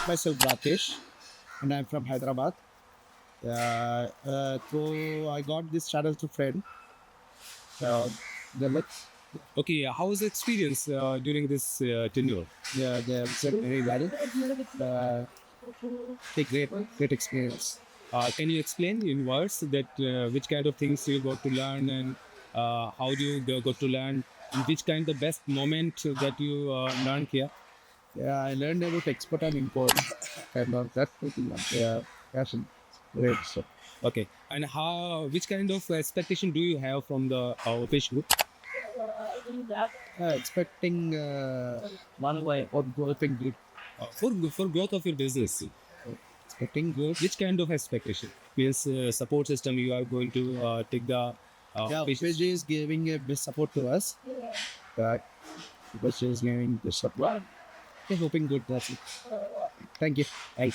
myself Rakesh, and I'm from Hyderabad. So I got this channel to friend. Uh, the let's Okay, how was the experience during this tenure? they said very well. Uh, Take great experience. Can you explain in words that which kind of things you got to learn and how do you got to learn and which kind of best moment that you learned here? Yeah, I learned about export and import. Kind of that. Yeah, passion. Great. So, Okay, and how which kind of expectation do you have from the Opesh group? expecting one way or developing good. For growth of your business? Expecting good. Which kind of expectation? Means support system you are going to take the Yeah, patients. PG is giving a best support to us. Uh, because she is giving the support. Okay, hoping good. That's it. Thank you. Right.